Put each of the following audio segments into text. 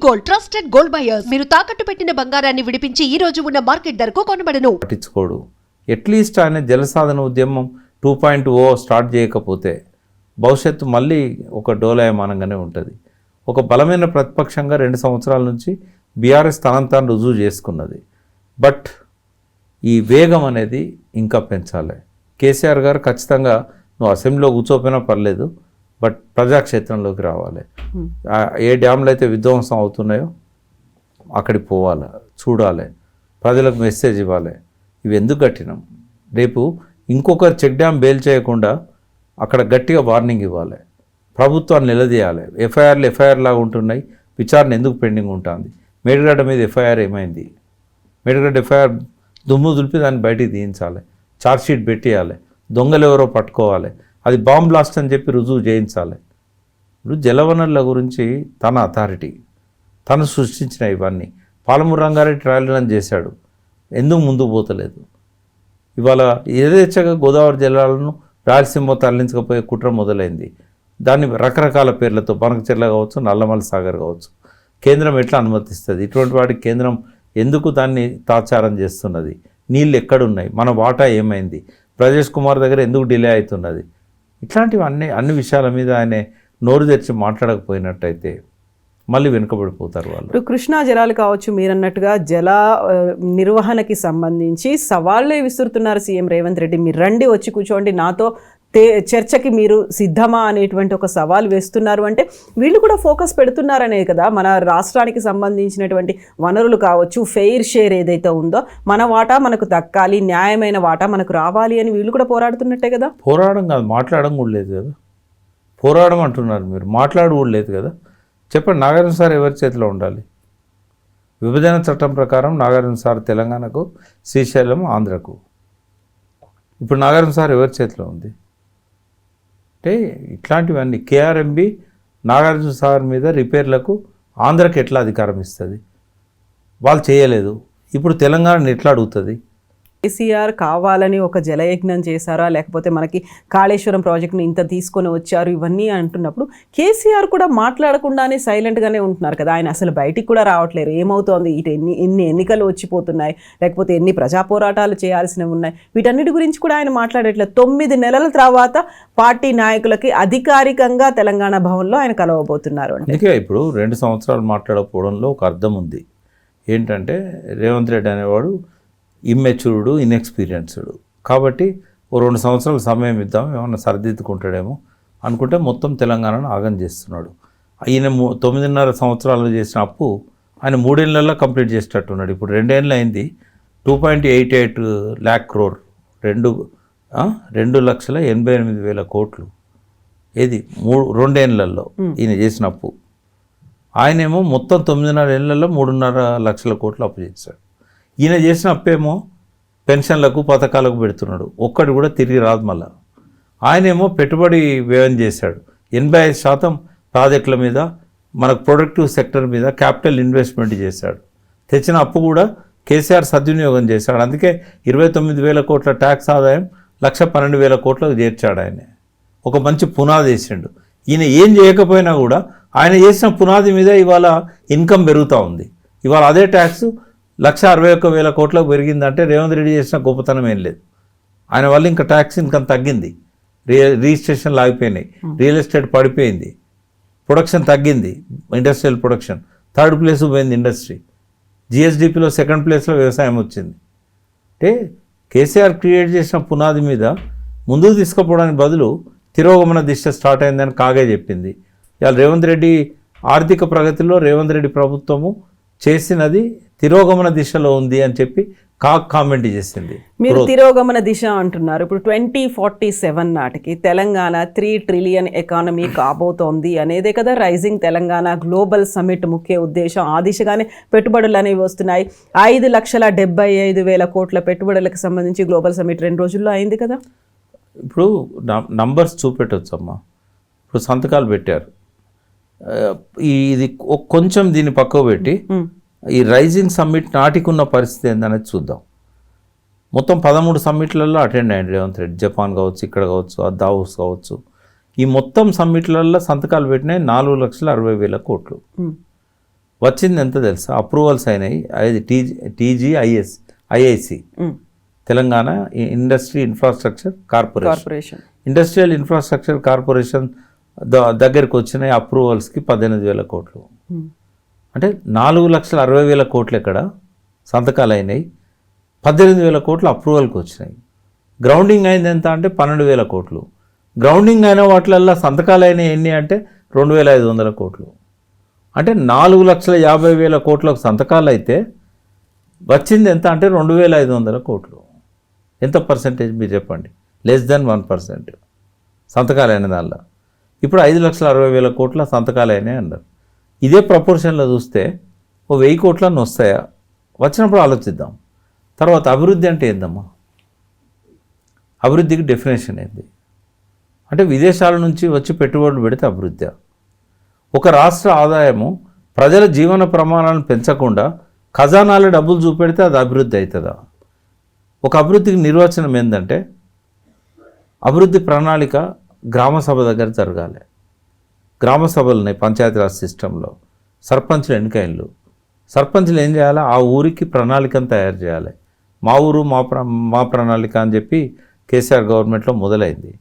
Gold, trusted gold buyers. మీరు తాకట్టు పెట్టిన బంగారాన్ని విడిపించి ఈ రోజు ఉన్న మార్కెట్ ధరకు కొనబడను. పట్టించుకోడు. అట్లీస్ట్ ఆయన జలసాధన ఉద్యమం 2.0 స్టార్ట్ చేయకపోతే భవిష్యత్తు మళ్ళీ ఒక డోలాయమానంగానే ఉంటుంది. ఒక బలమైన ప్రతిపక్షంగా 2 సంవత్సరాల నుంచి బీఆర్ఎస్ తనంతాను రుజువు చేసుకున్నది. బట్ ఈ వేగం అనేది ఇంకా పెంచాలి. కేసీఆర్ గారు ఖచ్చితంగా నువ్వు అసెంబ్లీలో కూర్చోపోయినా పర్లేదు, బట్ ప్రజాక్షేత్రంలోకి రావాలి. ఏ డ్యామ్లు అయితే విధ్వంసం అవుతున్నాయో అక్కడికి పోవాలి, చూడాలి, ప్రజలకు మెసేజ్ ఇవ్వాలి. ఇవి ఎందుకు కట్టినాం, రేపు ఇంకొకరు చెక్ డ్యామ్ బెయిల్ చేయకుండా అక్కడ గట్టిగా వార్నింగ్ ఇవ్వాలి, ప్రభుత్వాన్ని నిలదీయాలి. ఎఫ్ఐఆర్ లాగా ఉంటున్నాయి, విచారణ ఎందుకు పెండింగ్ ఉంటుంది? మేడిగడ్డ మీద ఎఫ్ఐఆర్ ఏమైంది? మేడిగడ్డ ఎఫ్ఐఆర్ దుమ్ము దులిపి దాన్ని బయటికి తీయించాలి, ఛార్జ్షీట్ పెట్టేయాలి, దొంగలు ఎవరో పట్టుకోవాలి, అది బాంబ్ బ్లాస్ట్ అని చెప్పి రుజువు చేయించాలి. ఇప్పుడు జలవనరుల గురించి తన అథారిటీ, తను సృష్టించిన ఇవన్నీ పాలమూరు రంగారెడ్డి ట్రయల్ రన్ చేశాడు, ఎందుకు ముందుకు పోతలేదు? ఇవాళ యథేచ్ఛగా గోదావరి జలాలను రాయలసీమ తరలించకపోయే కుట్ర మొదలైంది. దాన్ని రకరకాల పేర్లతో బనకచెర్ల కావచ్చు, నల్లమల సాగర్ కావచ్చు, కేంద్రం ఎట్లా అనుమతిస్తుంది? ఇటువంటి వాటికి కేంద్రం ఎందుకు దాన్ని తాచారం చేస్తున్నది? నీళ్ళు ఎక్కడున్నాయి? మన వాటా ఏమైంది? ప్రజేష్ కుమార్ దగ్గర ఎందుకు డిలే అవుతున్నది? ఇట్లాంటివి అన్ని విషయాల మీద ఆయన నోరు తెరిచి మాట్లాడకపోయినట్టయితే మళ్ళీ వెనుకబడిపోతారు వాళ్ళు. ఇప్పుడు కృష్ణా జలాలు కావచ్చు, మీరన్నట్టుగా జల నిర్వహణకి సంబంధించి సవాళ్ళే విసురుతున్నారు సీఎం రేవంత్ రెడ్డి. మీరు రండి, వచ్చి కూర్చోండి, నాతో చర్చకి మీరు సిద్ధమా అనేటువంటి ఒక సవాల్ వేస్తున్నారు. అంటే వీళ్ళు కూడా ఫోకస్ పెడుతున్నారనే కదా, మన రాష్ట్రానికి సంబంధించినటువంటి వనరులు కావచ్చు, ఫెయిర్ షేర్ ఏదైతే ఉందో మన వాటా మనకు దక్కాలి, న్యాయమైన వాటా మనకు రావాలి అని వీళ్ళు కూడా పోరాడుతున్నట్టే కదా. పోరాడడం కాదు, మాట్లాడడం కూడా లేదు కదా. పోరాడడం అంటున్నారు మీరు, మాట్లాడు కూడా లేదు కదా. చెప్పండి, నాగార్జున సార్ ఎవరి చేతిలో ఉండాలి? విభజన చట్టం ప్రకారం నాగార్జున సార్ తెలంగాణకు, శ్రీశైలం ఆంధ్రకు. ఇప్పుడు నాగార్జున సార్ ఎవరి చేతిలో ఉంది? అంటే ఇట్లాంటివన్నీ కేఆర్ఎంబి నాగార్జున సార్ మీద రిపేర్లకు ఆంధ్రకి ఎట్లా అధికారం ఇస్తుంది? వాళ్ళు చేయలేదు, ఇప్పుడు తెలంగాణని ఎట్లా అడుగుతుంది? కేసీఆర్ కావాలని ఒక జలయజ్ఞం చేశారా, లేకపోతే మనకి కాళేశ్వరం ప్రాజెక్ట్ని ఇంత తీసుకొని వచ్చారు, ఇవన్నీ అంటున్నప్పుడు కేసీఆర్ కూడా మాట్లాడకుండానే సైలెంట్గానే ఉంటున్నారు కదా. ఆయన అసలు బయటికి కూడా రావట్లేరు. ఏమవుతోంది, ఇటు ఎన్ని ఎన్నికలు వచ్చిపోతున్నాయి, లేకపోతే ఎన్ని ప్రజా పోరాటాలు చేయాల్సినవి ఉన్నాయి, వీటన్నిటి గురించి కూడా ఆయన మాట్లాడట్లేదు. 9 నెలల తర్వాత పార్టీ నాయకులకి అధికారికంగా తెలంగాణ భవన్లో ఆయన కలవబోతున్నారు. అందుకే ఇప్పుడు 2 సంవత్సరాలు మాట్లాడకపోవడంలో ఒక అర్థం ఉంది. ఏంటంటే రేవంత్ రెడ్డి అనేవాడు ఇమ్మెచ్యూర్డు, ఇన్ఎక్స్పీరియన్స్డ్, కాబట్టి ఓ 2 సంవత్సరాల సమయం ఇద్దాం, ఏమన్నా సరిదిద్దుకుంటాడేమో అనుకుంటే మొత్తం తెలంగాణను ఆగం చేస్తున్నాడు. ఈయన 9.5 సంవత్సరాలు చేసిన అప్పు ఆయన 3 ఏళ్లలో కంప్లీట్ చేసేటట్టున్నాడు. ఇప్పుడు 2 ఏళ్ళు అయింది, 2.88 lakh crore, 2,88,000 కోట్లు. ఏది 2 ఏళ్లలో ఈయన చేసిన అప్పు. ఆయనేమో మొత్తం 9.5 ఏళ్లలో 3.5 లక్షల కోట్లు అప్పు చేశాడు. ఈయన చేసిన అప్పేమో పెన్షన్లకు, పథకాలకు పెడుతున్నాడు, ఒక్కటి కూడా తిరిగి రాదు. మళ్ళా ఆయనేమో పెట్టుబడి వ్యయం చేశాడు, 85% ప్రాజెక్టుల మీద, మనకు ప్రొడక్టివ్ సెక్టర్ మీద క్యాపిటల్ ఇన్వెస్ట్మెంట్ చేశాడు. తెచ్చిన అప్పు కూడా కేసీఆర్ సద్వినియోగం చేశాడు. అందుకే 29,000 కోట్ల ట్యాక్స్ ఆదాయం 1,12,000 కోట్లకు చేర్చాడు. ఆయన ఒక మంచి పునాది వేసిండు. ఈయన ఏం చేయకపోయినా కూడా ఆయన చేసిన పునాది మీద ఇవాళ ఇన్కమ్ పెరుగుతూ ఉంది. ఇవాళ అదే ట్యాక్స్ 1,61,000 కోట్లకు పెరిగిందంటే రేవంత్ రెడ్డి చేసిన గొప్పతనం ఏం లేదు. ఆయన వల్ల ఇంకా ట్యాక్స్ ఇన్కమ్ తగ్గింది, రిజిస్ట్రేషన్లు ఆగిపోయినాయి, రియల్ ఎస్టేట్ పడిపోయింది, ప్రొడక్షన్ తగ్గింది, ఇండస్ట్రియల్ ప్రొడక్షన్ 3rd ప్లేస్ పోయింది ఇండస్ట్రీ, జిఎస్డిపిలో 2nd ప్లేస్లో వ్యవసాయం వచ్చింది. అంటే కేసీఆర్ క్రియేట్ చేసిన పునాది మీద ముందుకు తీసుకుపోవడానికి బదులు తిరోగమన దిశ స్టార్ట్ అయిందని కాగే చెప్పింది. ఇవాళ రేవంత్ రెడ్డి ఆర్థిక ప్రగతిలో రేవంత్ రెడ్డి ప్రభుత్వము చేసినది తిరోగమన దిశలో ఉంది అని చెప్పి కామెంట్ చేసింది. మీరు తిరోగమన దిశ అంటున్నారు. ఇప్పుడు 2047 నాటికి తెలంగాణ 3 ట్రిలియన్ ఎకానమీ కాబోతోంది అనేదే కదా రైజింగ్ తెలంగాణ గ్లోబల్ సమిట్ ముఖ్య ఉద్దేశం. ఆ దిశగానే పెట్టుబడులు అనేవి వస్తున్నాయి. 5,75,000 కోట్ల పెట్టుబడులకు సంబంధించి గ్లోబల్ సమిట్ 2 రోజుల్లో అయింది కదా. ఇప్పుడు నంబర్స్ చూపెట్టొచ్చమ్మా. ఇప్పుడు సంతకాలు పెట్టారు, ఇది కొంచెం దీన్ని పక్కకు పెట్టి ఈ రైజింగ్ సమ్మిట్ నాటికున్న పరిస్థితి ఏందనేది చూద్దాం. మొత్తం 13 సమ్మిట్లలో అటెండ్ అయ్యండి రేవంత్ రెడ్డి. జపాన్ కావచ్చు, ఇక్కడ కావచ్చు, దావోస్ కావచ్చు, ఈ మొత్తం సమ్మిట్లలో సంతకాలు పెట్టినాయి 4,60,000 కోట్లు. వచ్చింది ఎంత తెలుసా? అప్రూవల్స్ అయినాయి. అది IIC Telangana industry infrastructure corporation. Industrial infrastructure corporation దగ్గరికి వచ్చినాయి అప్రూవల్స్కి 18,000 కోట్లు. అంటే 4,60,000 కోట్లు ఎక్కడ సంతకాలు అయినాయి, 18,000 కోట్లు అప్రూవల్కి వచ్చినాయి. గ్రౌండింగ్ అయింది ఎంత అంటే 12,000 కోట్లు. గ్రౌండింగ్ అయిన వాటిలల్లో సంతకాలు అయినాయి ఎన్ని అంటే 2,500 కోట్లు. అంటే 4,50,000 కోట్లకు సంతకాలు అయితే వచ్చింది ఎంత అంటే 2,500 కోట్లు. ఎంత పర్సెంటేజ్ మీరు చెప్పండి? లెస్ దెన్ 1% సంతకాలు అయిన దానిలో. ఇప్పుడు 5,60,000 కోట్ల సంతకాలు అయినాయి అన్నారు. ఇదే ప్రపోర్షన్లో చూస్తే 1,000 కోట్లన్నీ వస్తాయా? వచ్చినప్పుడు ఆలోచిద్దాం. తర్వాత అభివృద్ధి అంటే ఏందమ్మా? అభివృద్ధికి డెఫినేషన్ ఏంది అంటే విదేశాల నుంచి వచ్చి పెట్టుబడులు పెడితే అభివృద్ధి. ఒక రాష్ట్ర ఆదాయము ప్రజల జీవన ప్రమాణాలను పెంచకుండా ఖజానాలో డబ్బులు చూపెడితే అది అభివృద్ధి అవుతుందా? ఒక అభివృద్ధికి నిర్వచనం ఏంటంటే అభివృద్ధి ప్రణాళిక గ్రామ సభ దగ్గర జరగాలి. గ్రామ సభలు ఉన్నాయి పంచాయతీరాజ్ సిస్టంలో. సర్పంచ్లు ఎన్నికైళ్ళు. సర్పంచ్లు ఏం చేయాలి? ఆ ఊరికి ప్రణాళికను తయారు చేయాలి. మా ఊరు మా ప్రణాళిక అని చెప్పి కేసీఆర్ గవర్నమెంట్లో మొదలైంది.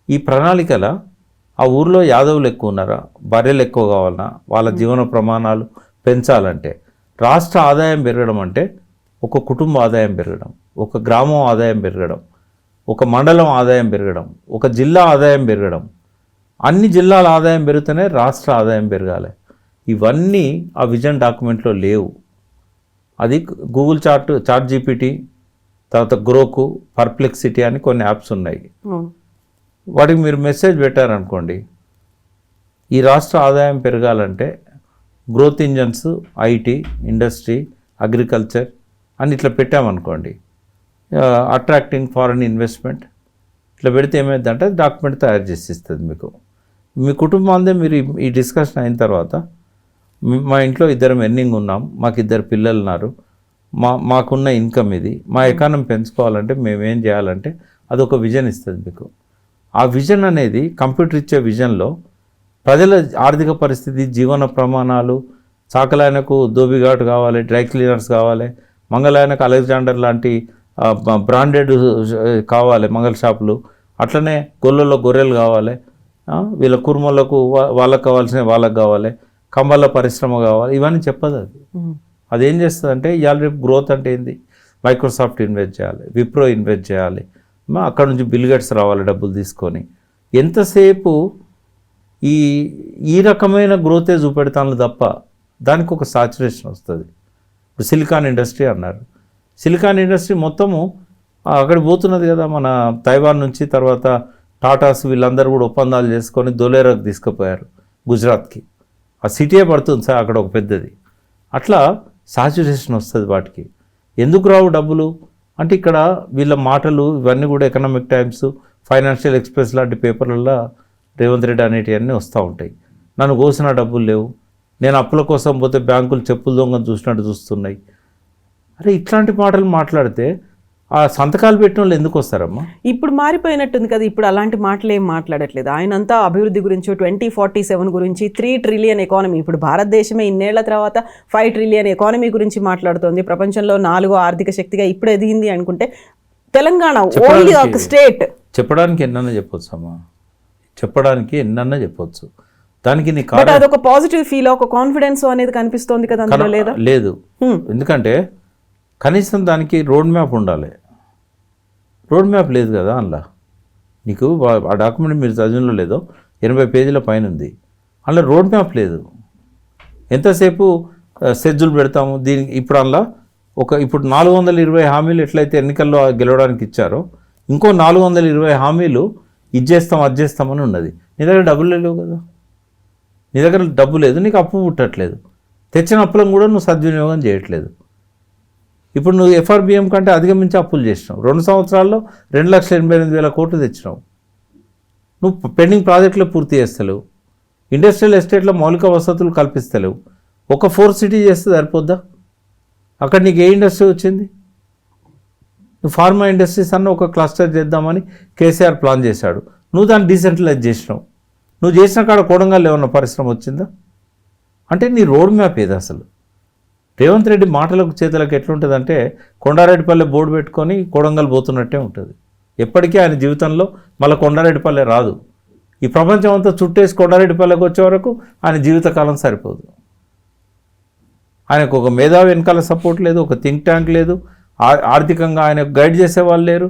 ఈ ప్రణాళికల ఆ ఊరిలో యాదవులు ఎక్కువ ఉన్నారా, బర్రెలు ఎక్కువ కావాలన్నా, వాళ్ళ జీవన ప్రమాణాలు పెంచాలంటే రాష్ట్ర ఆదాయం పెరగడం అంటే ఒక కుటుంబ ఆదాయం పెరగడం, ఒక గ్రామం ఆదాయం పెరగడం, ఒక మండలం ఆదాయం పెరగడం, ఒక జిల్లా ఆదాయం పెరగడం. అన్ని జిల్లాల ఆదాయం పెరిగితేనే రాష్ట్ర ఆదాయం పెరగాలి. ఇవన్నీ ఆ విజన్ డాక్యుమెంట్లో లేవు. అది గూగుల్ చాట్ జీపీటీ, తర్వాత గ్రోకు, పర్ప్లెక్సిటీ అని కొన్ని యాప్స్ ఉన్నాయి. వాటికి మీరు మెసేజ్ పెట్టారనుకోండి, ఈ రాష్ట్ర ఆదాయం పెరగాలంటే growth engines IT, industry, agriculture అని ఇట్లా పెట్టామనుకోండి, అట్రాక్టింగ్ ఫారెన్ ఇన్వెస్ట్మెంట్ ఇట్లా పెడితే ఏమైందంటే డాక్యుమెంట్ తయారు చేసి ఇస్తుంది మీకు. మీ కుటుంబం అందే మీరు ఈ డిస్కషన్ అయిన తర్వాత మా ఇంట్లో ఇద్దరం ఎర్నింగ్ ఉన్నాం, మాకు 2 పిల్లలు ఉన్నారు, మాకున్న ఇన్కమ్ ఇది, మా ఎకానమీ పెంచుకోవాలంటే మేమేం చేయాలంటే అదొక విజన్ ఇస్తుంది మీకు. ఆ విజన్ అనేది కంప్యూటర్ ఇచ్చే విజన్లో ప్రజల ఆర్థిక పరిస్థితి, జీవన ప్రమాణాలు, చాకలాయనకు దోబిఘాట్ కావాలి, డ్రై క్లీనర్స్ కావాలి, మంగళాయనకు అలెగ్జాండర్ లాంటి బ్రాండెడ్ కావాలి మంగళ షాపులు, అట్లనే గొర్రెల్లో గొర్రెలు కావాలి, వీళ్ళ కుర్మలకు వాళ్ళకు కావాల్సిన వాళ్ళకు కావాలి, కంబళ్ళ పరిశ్రమ కావాలి, ఇవన్నీ చెప్పదు అది. అదేం చేస్తుంది అంటే ఇవాళ రేపు గ్రోత్ అంటే ఏంది? మైక్రోసాఫ్ట్ ఇన్వెస్ట్ చేయాలి, విప్రో ఇన్వెస్ట్ చేయాలి, అక్కడ నుంచి బిల్ గేట్స్ రావాలి డబ్బులు తీసుకొని. ఎంతసేపు ఈ రకమైన గ్రోతే చూపెడతాను తప్ప దానికి ఒక సాచురేషన్ వస్తుంది. ఇప్పుడు సిలికాన్ ఇండస్ట్రీ అన్నారు. సిలికాన్ ఇండస్ట్రీ మొత్తము అక్కడికి పోతున్నది కదా, మన తైవాన్ నుంచి. తర్వాత టాటాస్ వీళ్ళందరూ కూడా ఒప్పందాలు చేసుకొని దొలేరాకు తీసుకుపోయారు గుజరాత్కి. ఆ సిటీయే పడుతుంది సార్ అక్కడ ఒక పెద్దది. అట్లా సాచురేషన్ వస్తుంది వాటికి. ఎందుకు రావు డబ్బులు అంటే ఇక్కడ వీళ్ళ మాటలు ఇవన్నీ కూడా ఎకనామిక్ టైమ్స్, ఫైనాన్షియల్ ఎక్స్ప్రెస్ లాంటి పేపర్లలో రేవంత్ రెడ్డి అనేటివన్నీ వస్తూ ఉంటాయి. నన్ను కోసిన డబ్బులు లేవు, నేను అప్పుల కోసం పోతే బ్యాంకులు చెప్పులు దొంగను చూసినట్టు చూస్తున్నాయి. అరే ఇట్లాంటి మాటలు మాట్లాడితే ఆ సంతకాలు పెట్టిన వాళ్ళు ఎందుకు వస్తారమ్మా? ఇప్పుడు మారిపోయినట్టుంది కదా, ఇప్పుడు అలాంటి మాటలు ఏం మాట్లాడట్లేదు. ఆయనంతా అభివృద్ధి గురించి 2047 గురించి 3 ట్రిలియన్ ఎకానమీ, ఇప్పుడు భారతదేశమే ఇన్నేళ్ల తర్వాత 5 ట్రిలియన్ ఎకానమీ గురించి మాట్లాడుతోంది. ప్రపంచంలో 4వ ఆర్థిక శక్తిగా ఇప్పుడు ఎదిగింది అనుకుంటే తెలంగాణ ఓన్లీ ఒక స్టేట్. చెప్పడానికి ఎన్నన్నా చెప్పొచ్చు అమ్మా, చెప్పడానికి ఎన్నన్నా చెప్పొచ్చు. దానికి అదొక పాజిటివ్ ఫీల్, ఒక కాన్ఫిడెన్స్ అనేది కనిపిస్తోంది కదా అందులో, లేదా? లేదు. ఎందుకంటే కనీసం దానికి రోడ్ మ్యాప్ ఉండాలి. రోడ్ మ్యాప్ లేదు కదా అందులో. నీకు ఆ డాక్యుమెంట్ మీరు చదివినలో లేదో 80 పేజీల పైన ఉంది, అందులో రోడ్ మ్యాప్ లేదు. ఎంతసేపు షెడ్యూల్ పెడతాము దీనికి. ఇప్పుడు అందులో ఇప్పుడు 420 హామీలు ఎట్లయితే ఎన్నికల్లో గెలవడానికి ఇచ్చారో, ఇంకో 420 హామీలు ఇది చేస్తాం అది చేస్తామని ఉన్నది. నీ దగ్గర డబ్బులు లేవు కదా, నీ దగ్గర డబ్బు లేదు, నీకు అప్పు పుట్టట్లేదు, తెచ్చిన అప్పులను కూడా నువ్వు సద్వినియోగం చేయట్లేదు. ఇప్పుడు నువ్వు ఎఫ్ఆర్బిఎం కంటే అధిగమించి అప్పులు చేసినావు. 2 సంవత్సరాల్లో 2,88,000 కోట్లు తెచ్చినావు. నువ్వు పెండింగ్ ప్రాజెక్టులు పూర్తి చేస్తలేవు, ఇండస్ట్రియల్ ఎస్టేట్లో మౌలిక వసతులు కల్పిస్తలేవు. ఒక 4 సిటీ చేస్తే సరిపోద్దా? అక్కడ నీకు ఏ ఇండస్ట్రీ వచ్చింది? నువ్వు ఫార్మా ఇండస్ట్రీస్ అన్న ఒక క్లస్టర్ చేద్దామని కేసీఆర్ ప్లాన్ చేశాడు, నువ్వు దాన్ని డీసెంట్రలైజ్ చేసినావు. నువ్వు చేసిన కాడ కోడంగల్ ఏమన్నా పరిశ్రమ వచ్చిందా? అంటే నీ రోడ్ మ్యాప్ ఏది అసలు? రేవంత్ రెడ్డి మాటలకు చేతులకు ఎట్లుంటుందంటే కొండారెడ్డిపల్లె బోర్డు పెట్టుకొని కొడంగల్ పోతున్నట్టే ఉంటుంది. ఎప్పటికీ ఆయన జీవితంలో మళ్ళీ కొండారెడ్డిపల్లె రాదు. ఈ ప్రపంచం అంతా చుట్టేసి కొండారెడ్డిపల్లెకి వచ్చే వరకు ఆయన జీవితకాలం సరిపోదు. ఆయనకు ఒక మేధావి వెనకాల సపోర్ట్ లేదు, ఒక థింక్ ట్యాంక్ లేదు, ఆర్థికంగా ఆయన గైడ్ చేసేవాళ్ళు లేరు.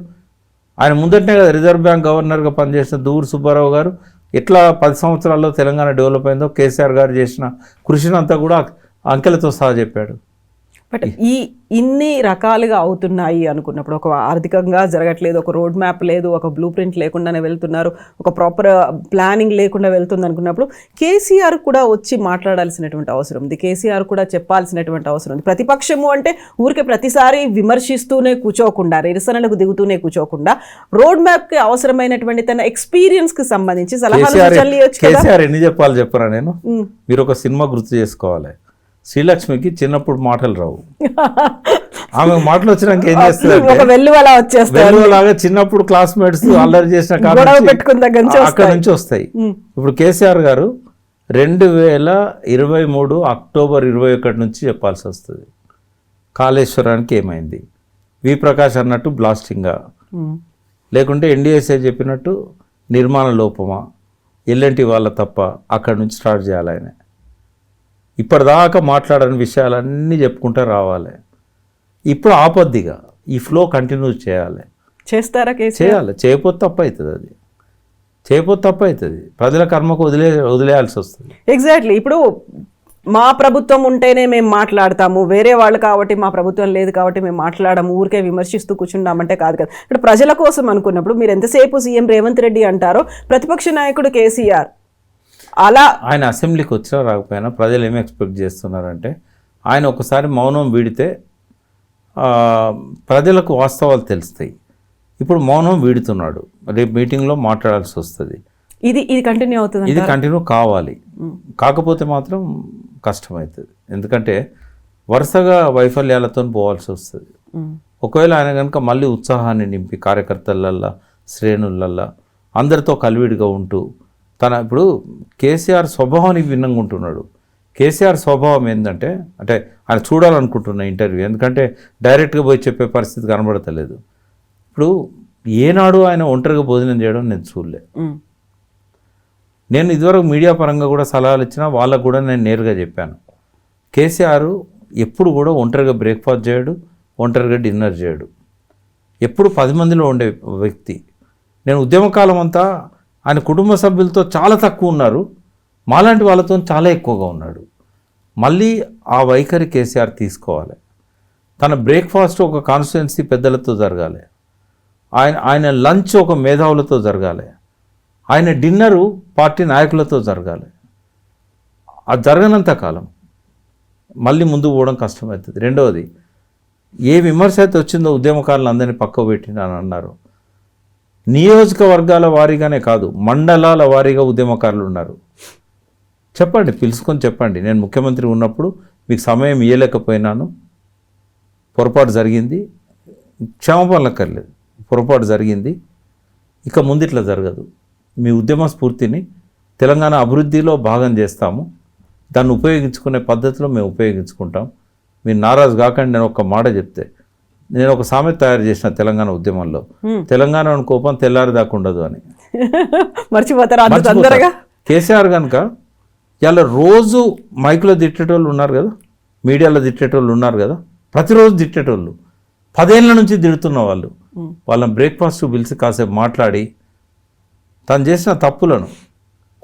ఆయన ముందటనే కదా రిజర్వ్ బ్యాంక్ గవర్నర్గా పనిచేసిన దూరు సుబ్బారావు గారు ఎట్లా 10 సంవత్సరాల్లో తెలంగాణ డెవలప్ అయిందో కేసీఆర్ గారు చేసిన కృషిని అంతా కూడా అంకెలతో సహా చెప్పాడు. బట్ ఇన్ని రకాలుగా అవుతున్నాయి అనుకున్నప్పుడు, ఒక ఆర్థికంగా జరగట్లేదు, ఒక రోడ్ మ్యాప్ లేదు, ఒక బ్లూ ప్రింట్ లేకుండానే వెళ్తున్నారు, ఒక ప్రాపర్ ప్లానింగ్ లేకుండా వెళ్తుంది అనుకున్నప్పుడు కేసీఆర్ కూడా వచ్చి మాట్లాడాల్సినటువంటి అవసరం ఉంది. కేసీఆర్ కూడా చెప్పాల్సినటువంటి అవసరం ఉంది. ప్రతిపక్షము అంటే ఊరికే ప్రతిసారి విమర్శిస్తూనే కూర్చోకుండా, నిరసనలకు దిగుతూనే కూర్చోకుండా రోడ్ మ్యాప్కి అవసరమైనటువంటి తన ఎక్స్పీరియన్స్కి సంబంధించి సలహాలు సూచనలు కేసీఆర్ ఎన్ని చెప్పాలి చెప్పరా? నేను మీరు ఒక సినిమా గుర్తు చేసుకోవాలి. శ్రీలక్ష్మికి చిన్నప్పుడు మాటలు రావు. ఆమె మాటలు వచ్చినాక ఏం చేస్తారు? వెల్లువలాగా చిన్నప్పుడు క్లాస్మేట్స్ అల్లరి చేసిన అక్కడ నుంచి వస్తాయి. ఇప్పుడు కేసీఆర్ గారు 2023 అక్టోబర్ 21 నుంచి చెప్పాల్సి వస్తుంది. కాళేశ్వరానికి ఏమైంది, వి ప్రకాష్ అన్నట్టు బ్లాస్టింగా, లేకుంటే ఎన్డీఎస్ఏ చెప్పినట్టు నిర్మాణ లోపమా, ఎల్ఎన్టీ వాళ్ళ తప్ప, అక్కడ నుంచి స్టార్ట్ చేయాలి. ఆయన ఇప్పటిదాకా మాట్లాడని విషయాలన్నీ చెప్పుకుంటూ రావాలి. ఇప్పుడు ఆపద్దిగా ఈ ఫ్లో కంటిన్యూ చేయాలి. చేస్తారా? చేయాలి. చేయకపోతే తప్పు అవుతుంది. అది చేయకపోతే తప్పు అవుతుంది. ప్రజల కర్మకు వదిలేయాల్సి వస్తుంది. ఎగ్జాక్ట్లీ. ఇప్పుడు మా ప్రభుత్వం ఉంటేనే మేము మాట్లాడతాము, వేరే వాళ్ళు కాబట్టి మా ప్రభుత్వం లేదు కాబట్టి మేము మాట్లాడము, ఊరికే విమర్శిస్తూ కూర్చుంటామంటే కాదు కదా. ఇప్పుడు ప్రజల కోసం అనుకున్నప్పుడు మీరు ఎంతసేపు సీఎం రేవంత్ రెడ్డి అంటారో, ప్రతిపక్ష నాయకుడు కేసీఆర్ అలా ఆయన అసెంబ్లీకి వచ్చినా రాకపోయినా ప్రజలు ఏమి ఎక్స్పెక్ట్ చేస్తున్నారంటే ఆయన ఒకసారి మౌనం వీడితే ప్రజలకు వాస్తవాలు తెలుస్తాయి. ఇప్పుడు మౌనం వీడుతున్నాడు. రేపు మీటింగ్లో మాట్లాడాల్సి వస్తుంది. ఇది కంటిన్యూ అవుతుంది. ఇది కంటిన్యూ కావాలి. కాకపోతే మాత్రం కష్టమవుతుంది. ఎందుకంటే వరుసగా వైఫల్యాలతో పోవాల్సి వస్తుంది. ఒకవేళ ఆయన కనుక మళ్ళీ ఉత్సాహాన్ని నింపి కార్యకర్తలల్లా శ్రేణులల్లా అందరితో కలివిడిగా ఉంటూ ఇప్పుడు కేసీఆర్ స్వభావానికి భిన్నంగా ఉంటున్నాడు. కేసీఆర్ స్వభావం ఏంటంటే అంటే ఆయన చూడాలనుకుంటున్న ఇంటర్వ్యూ, ఎందుకంటే డైరెక్ట్గా పోయి చెప్పే పరిస్థితి కనబడతలేదు. ఇప్పుడు ఏనాడు ఆయన ఒంటరిగా భోజనం చేయడం నేను చూడలే. నేను ఇదివరకు మీడియా పరంగా కూడా సలహాలు ఇచ్చినా వాళ్ళకు కూడా నేను నేరుగా చెప్పాను. కేసీఆర్ ఎప్పుడు కూడా ఒంటరిగా బ్రేక్ఫాస్ట్ చేయడు, ఒంటరిగా డిన్నర్ చేయడు. ఎప్పుడు 10 మందిలో ఉండే వ్యక్తి. నేను ఉద్యమకాలం అంతా ఆయన కుటుంబ సభ్యులతో చాలా తక్కువ ఉన్నారు, మాలాంటి వాళ్ళతో చాలా ఎక్కువగా ఉన్నాడు. మళ్ళీ ఆ వైఖరి కేసీఆర్ తీసుకోవాలి. తన బ్రేక్ఫాస్ట్ ఒక కాన్స్టిట్యుయెన్సీ పెద్దలతో జరగాలి, ఆయన లంచ్ ఒక మేధావులతో జరగాలి, ఆయన డిన్నరు పార్టీ నాయకులతో జరగాలి. అది జరగనంత కాలం మళ్ళీ ముందుకు పోవడం కష్టమవుతుంది. రెండవది, ఏ విమర్శ అయితే వచ్చిందో ఉద్యమకారులు అందరినీ పక్కకు పెట్టినని అన్నారు. నియోజకవర్గాల వారీగానే కాదు, మండలాల వారీగా ఉద్యమకారులు ఉన్నారు. చెప్పండి, పిలుచుకొని చెప్పండి. నేను ముఖ్యమంత్రి ఉన్నప్పుడు మీకు సమయం ఇవ్వలేకపోయినాను, పొరపాటు జరిగింది, క్షమాపణలక్కర్లేదు, పొరపాటు జరిగింది, ఇక ముందు ఇట్లా జరగదు. మీ ఉద్యమ స్ఫూర్తిని తెలంగాణ అభివృద్ధిలో భాగం చేస్తాము, దాన్ని ఉపయోగించుకునే పద్ధతిలో మేము ఉపయోగించుకుంటాం, మీరు నారాజు కాకండి. నేను ఒక మాట చెప్తే, నేను ఒక సామెత తయారు చేసిన తెలంగాణ ఉద్యమంలో, తెలంగాణ కోపం తెల్లారి దాకా ఉండదు అని. మర్చిపోతారు. కేసీఆర్ కనుక ఇలా రోజు మైకులో తిట్టేటోళ్ళు ఉన్నారు కదా, మీడియాలో తిట్టేటోళ్ళు ఉన్నారు కదా, ప్రతిరోజు తిట్టేటోళ్ళు, 10 ఏళ్ళ నుంచి తిడుతున్న వాళ్ళు, వాళ్ళని బ్రేక్ఫాస్ట్ పిలిచి కాసేపు మాట్లాడి తను చేసిన తప్పులను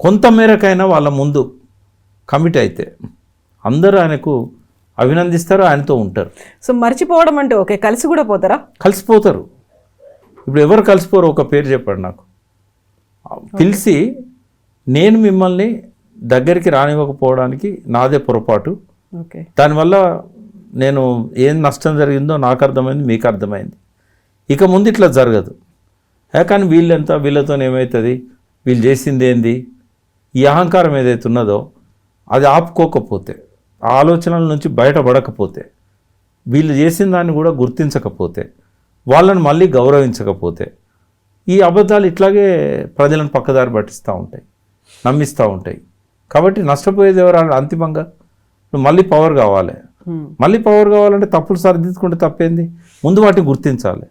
కొంత మేరకైనా వాళ్ళ ముందు కమిట్ అయితే అందరూ ఆయనకు అభినందిస్తారు, ఆయనతో ఉంటారు. సో మర్చిపోవడం అంటే ఓకే, కలిసి కూడా పోతారా? కలిసిపోతారు. ఇప్పుడు ఎవరు కలిసిపోరు? ఒక పేరు చెప్పండి నాకు. పిలిచి నేను మిమ్మల్ని దగ్గరికి రానివ్వకపోవడానికి నాదే పొరపాటు, దానివల్ల నేను ఏం నష్టం జరిగిందో నాకు అర్థమైంది, మీకు అర్థమైంది, ఇక ముందు ఇట్లా జరగదు. కానీ వీళ్ళెంత, వీళ్ళతో ఏమవుతుంది, వీళ్ళు చేసింది ఏంది, ఈ అహంకారం ఏదైతే ఉన్నదో అది ఆపుకోకపోతే, ఆ ఆలోచనల నుంచి బయటపడకపోతే, వీళ్ళు చేసిన దాన్ని కూడా గుర్తించకపోతే, వాళ్ళని మళ్ళీ గౌరవించకపోతే, ఈ అబద్ధాలు ఇట్లాగే ప్రజలను పక్కదారి పట్టిస్తూ ఉంటాయి, నమ్మిస్తూ ఉంటాయి. కాబట్టి నష్టపోయేది ఎవరు? అంతిమంగా నువ్వు మళ్ళీ పవర్ కావాలి. మళ్ళీ పవర్ కావాలంటే తప్పులు సరిదిద్దుకుంటే తప్పేంది? ముందు వాటిని గుర్తించాలి,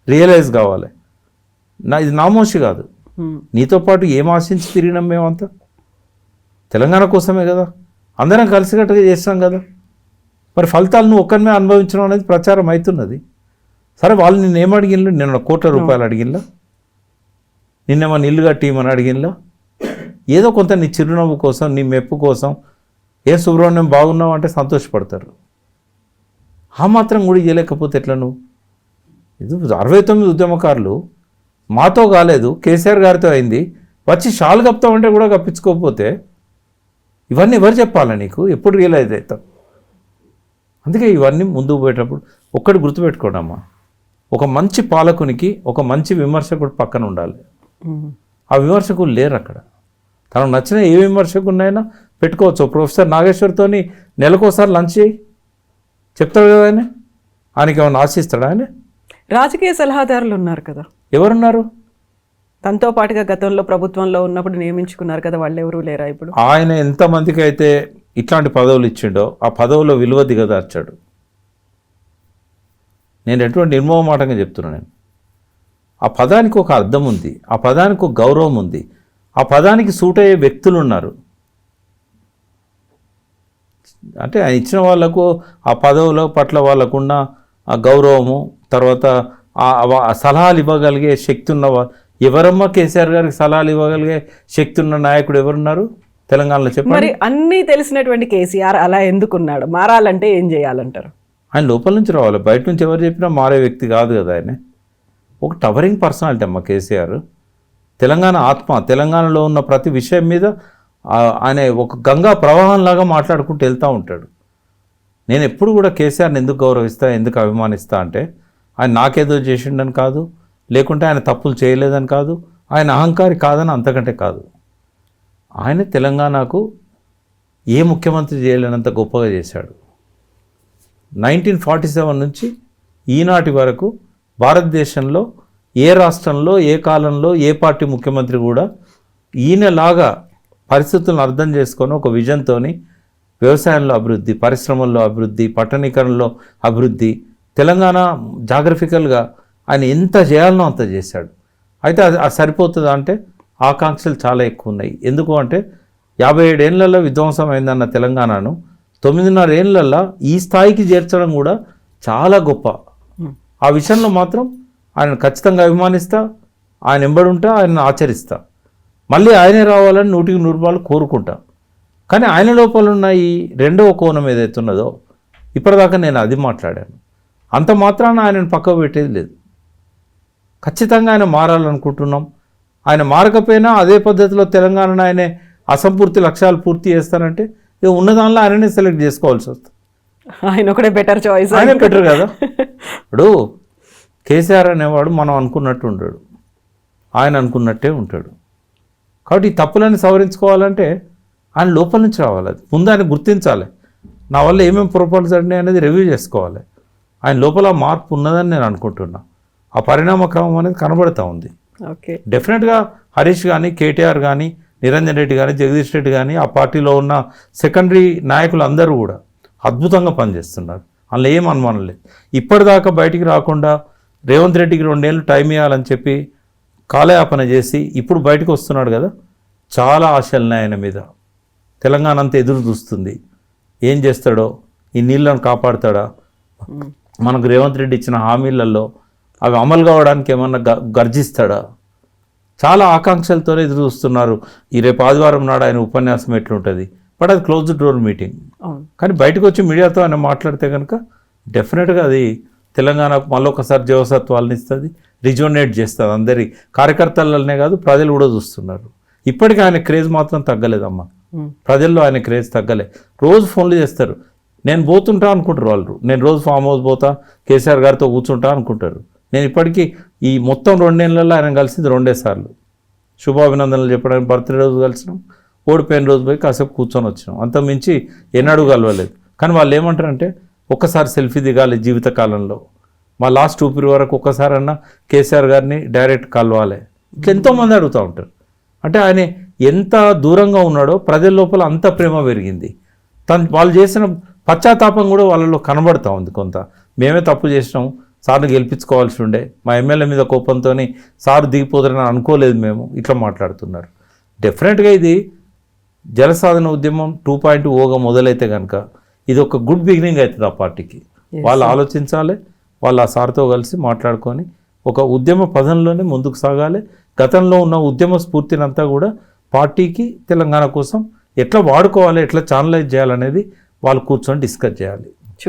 రియలైజ్ కావాలి. ఇది నామోషి కాదు. నీతో పాటు ఏం ఆశించి తిరిగినాం మేమంతా? తెలంగాణ కోసమే కదా, అందరం కలిసికట్టుగా చేస్తాం కదా. మరి ఫలితాలు నువ్వు ఒక్కరిమే అనుభవించడం అనేది ప్రచారం అవుతున్నది. సరే, వాళ్ళు నిన్ను ఏం అడిగిన్లు? నిన్న ₹1,00,00,000 అడిగిన్లా? నిన్నేమన్నా ఇల్లు కట్టిమని అడిగిన్లా? ఏదో కొంత నీ చిరునవ్వు కోసం, నీ మెప్పు కోసం, ఏ సుబ్రహ్మణ్యం బాగున్నావు అంటే సంతోషపడతారు. ఆ మాత్రం కూడా చేయలేకపోతే ఎట్లా నువ్వు? ఇది 69 ఉద్యమకారులు మాతో కాలేదు, కేసీఆర్ గారితో అయింది, వచ్చి షాల్ కప్తామంటే కూడా కప్పించుకోకపోతే ఇవన్నీ ఎవరు చెప్పాలా నీకు? ఎప్పుడు రియలైజ్ అవుతావు? అందుకే ఇవన్నీ ముందుకు పోయేటప్పుడు ఒక్కటి గుర్తుపెట్టుకోండమ్మా, ఒక మంచి పాలకునికి ఒక మంచి విమర్శకుడు పక్కన ఉండాలి. ఆ విమర్శకులు లేరు అక్కడ. తనకు నచ్చిన ఏ విమర్శకుడినైనా పెట్టుకోవచ్చు. ప్రొఫెసర్ నాగేశ్వర్తోని నెలకోసారి లంచ్ చేయి చెప్తాడు కదా ఆయన. ఆయనకి ఏమైనా ఆశిస్తాడు ఆయన? రాజకీయ సలహాదారులు ఉన్నారు కదా. ఎవరున్నారు? తనతో పాటుగా గతంలో ప్రభుత్వంలో ఉన్నప్పుడు నియమించుకున్నారు కదా, వాళ్ళు ఎవరు లేరా ఇప్పుడు? ఆయన ఎంతమందికి అయితే ఇట్లాంటి పదవులు ఇచ్చిండో ఆ పదవులో విలువ దిగదార్చాడు. నేను ఎటువంటి నిర్మోహమాటంగా చెప్తున్నాను. నేను ఆ పదానికి ఒక అర్థం ఉంది, ఆ పదానికి ఒక గౌరవం ఉంది, ఆ పదానికి సూట్ అయ్యే వ్యక్తులు ఉన్నారు. అంటే ఆయన ఇచ్చిన వాళ్ళకు ఆ పదవుల పట్ల వాళ్ళకున్న ఆ గౌరవము, తర్వాత ఆ సలహాలు ఇవ్వగలిగే శక్తి ఉన్న ఎవరమ్మా కేసీఆర్ గారికి సలహాలు ఇవ్వగలిగే శక్తి ఉన్న నాయకుడు ఎవరున్నారు తెలంగాణలో చెప్పండి? మరి అన్నీ తెలిసినటువంటి కేసీఆర్ అలా ఎందుకున్నాడు? మారాలంటే ఏం చేయాలంటారు? ఆయన లోపల నుంచి రావాలి, బయట నుంచి ఎవరు చెప్పినా మారే వ్యక్తి కాదు కదా ఆయన. ఒక టవరింగ్ పర్సనాలిటీ అమ్మ కేసీఆర్. తెలంగాణ ఆత్మ, తెలంగాణలో ఉన్న ప్రతి విషయం మీద ఆయన ఒక గంగా ప్రవాహంలాగా మాట్లాడుకుంటూ వెళ్తూ ఉంటాడు. నేను ఎప్పుడు కూడా కేసీఆర్ని ఎందుకు గౌరవిస్తా, ఎందుకు అభిమానిస్తా అంటే ఆయన నాకేదో చేసిండని కాదు, లేకుంటే ఆయన తప్పులు చేయలేదని కాదు, ఆయన అహంకారి కాదని అంతకంటే కాదు. ఆయన తెలంగాణకు ఏ ముఖ్యమంత్రి చేయలేనంత గొప్పగా చేశాడు. 1947 నుంచి ఈనాటి వరకు భారతదేశంలో ఏ రాష్ట్రంలో, ఏ కాలంలో, ఏ పార్టీ ముఖ్యమంత్రి కూడా ఈయనలాగా పరిస్థితులను అర్థం చేసుకొని ఒక విజన్తో వ్యవసాయంలో అభివృద్ధి, పరిశ్రమల్లో అభివృద్ధి, పట్టణీకరణలో అభివృద్ధి, తెలంగాణ జాగ్రఫికల్గా ఆయన ఎంత చేయాలనో అంత చేశాడు. అయితే అది సరిపోతుందా అంటే ఆకాంక్షలు చాలా ఎక్కువ ఉన్నాయి. ఎందుకు అంటే 57 ఏళ్లలో విధ్వంసం అయిందన్న తెలంగాణను 9.5 ఏళ్లలో ఈ స్థాయికి చేర్చడం కూడా చాలా గొప్ప. ఆ విషయంలో మాత్రం ఆయన ఖచ్చితంగా అభిమానిస్తా, ఆయన ఎంబడుంటా, ఆయన ఆచరిస్తా. మళ్ళీ ఆయనే రావాలని 100% కోరుకుంటా. కానీ ఆయన లోపల ఉన్న ఈ రెండవ కోణం ఏదైతే ఉన్నదో ఇప్పటిదాకా నేను అది మాట్లాడాను. అంత మాత్రాన ఆయనను పక్కకు పెట్టేది లేదు. ఖచ్చితంగా ఆయన మారాలనుకుంటున్నాం. ఆయన మారకపోయినా అదే పద్ధతిలో తెలంగాణను ఆయనే అసంపూర్తి లక్ష్యాలు పూర్తి చేస్తానంటే ఇక ఉన్న దానిలో ఆయననే సెలెక్ట్ చేసుకోవాల్సి వస్తుంది. ఆయన ఒకటే బెటర్ చాయిస్, ఆయనే బెటర్ కదా. ఇప్పుడు కేసీఆర్ అనేవాడు మనం అనుకున్నట్టు ఉంటాడు, ఆయన అనుకున్నట్టే ఉంటాడు. కాబట్టి ఈ తప్పులని సవరించుకోవాలంటే ఆయన లోపల నుంచి రావాలి. అది ముందు ఆయన గుర్తించాలి. నా వల్ల ఏమేమి పొరపాట్లు జరిగినాయి అనేది రివ్యూ చేసుకోవాలి. ఆయన లోపల మార్పు ఉన్నదని నేను అనుకుంటున్నా. ఆ పరిణామ క్రమం అనేది కనబడుతూ ఉంది. ఓకే, డెఫినెట్గా హరీష్ కానీ, కేటీఆర్ కానీ, నిరంజన్ రెడ్డి కానీ, జగదీష్ రెడ్డి కానీ, ఆ పార్టీలో ఉన్న సెకండరీ నాయకులు అందరూ కూడా అద్భుతంగా పనిచేస్తున్నారు. అందులో ఏం అనుమానం లేదు. ఇప్పటిదాకా బయటికి రాకుండా రేవంత్ రెడ్డికి 2 ఏళ్ళు టైం ఇవ్వాలని చెప్పి కాలయాపన చేసి ఇప్పుడు బయటకు వస్తున్నాడు కదా. చాలా ఆశలున్నాయి ఆయన మీద. తెలంగాణ అంతా ఎదురు చూస్తుంది. ఏం చేస్తాడో, ఈ నీళ్ళను కాపాడుతాడా, మనకు రేవంత్ రెడ్డి ఇచ్చిన హామీలలో అవి అమలు కావడానికి ఏమన్నా గర్జిస్తాడా, చాలా ఆకాంక్షలతోనే ఎదురు చూస్తున్నారు. ఈ రేపు ఆదివారం నాడు ఆయన ఉపన్యాసం ఎట్లుంటుంది, బట్ అది క్లోజ్డ్ డోర్ మీటింగ్. కానీ బయటకు వచ్చి మీడియాతో ఆయన మాట్లాడితే కనుక డెఫినెట్గా అది తెలంగాణకు మళ్ళొకసారి జీవసత్వాలను ఇస్తుంది, రిజోనేట్ చేస్తుంది. అందరి కార్యకర్తలనే కాదు, ప్రజలు కూడా చూస్తున్నారు. ఇప్పటికీ ఆయన క్రేజ్ మాత్రం తగ్గలేదమ్మా. ప్రజల్లో ఆయన క్రేజ్ తగ్గలే. రోజు ఫోన్లు చేస్తారు, నేను పోతుంటా అనుకుంటారు వాళ్ళు. నేను రోజు ఫామ్ హౌస్ పోతా, కేసీఆర్ గారితో కూర్చుంటా అనుకుంటారు. నేను ఇప్పటికీ ఈ మొత్తం 2 ఏళ్లలో ఆయన కలిసింది 2 సార్లు. శుభాభినందనలు చెప్పడానికి బర్త్డే రోజు కలిసినాం, ఓడిపోయిన రోజు పోయి కాసేపు కూర్చొని వచ్చినాం. అంత మించి ఎన్నడూ కలవలేదు. కానీ వాళ్ళు ఏమంటారంటే ఒక్కసారి సెల్ఫీ దిగాలి జీవితకాలంలో, మా లాస్ట్ ఊపిరి వరకు ఒక్కసారన్నా కేసీఆర్ గారిని డైరెక్ట్ కలవాలి. ఇట్లా ఎంతోమంది అడుగుతూ ఉంటారు. అంటే ఆయన ఎంత దూరంగా ఉన్నాడో ప్రజల లోపల అంత ప్రేమ పెరిగింది. వాళ్ళు చేసిన పశ్చాత్తాపం కూడా వాళ్ళలో కనబడతా ఉంది కొంత. మేమే తప్పు చేసినాం, సార్ని గెలిపించుకోవాల్సి ఉండే, మా ఎమ్మెల్యే మీద కోపంతో సార్ దిగిపోతారని అనుకోలేదు మేము, ఇట్లా మాట్లాడుతున్నారు. డెఫినెట్గా ఇది జలసాధన ఉద్యమం 2.0గా మొదలైతే కనుక ఇది ఒక గుడ్ బిగినింగ్ అవుతుంది ఆ పార్టీకి. వాళ్ళు ఆలోచించాలి, వాళ్ళు ఆ సార్తో కలిసి మాట్లాడుకొని ఒక ఉద్యమ పదంలోనే ముందుకు సాగాలి. గతంలో ఉన్న ఉద్యమ స్ఫూర్తినంతా కూడా పార్టీకి తెలంగాణ కోసం ఎట్లా వాడుకోవాలి, ఎట్లా ఛానలైజ్ చేయాలనేది వాళ్ళు కూర్చొని డిస్కస్ చేయాలి.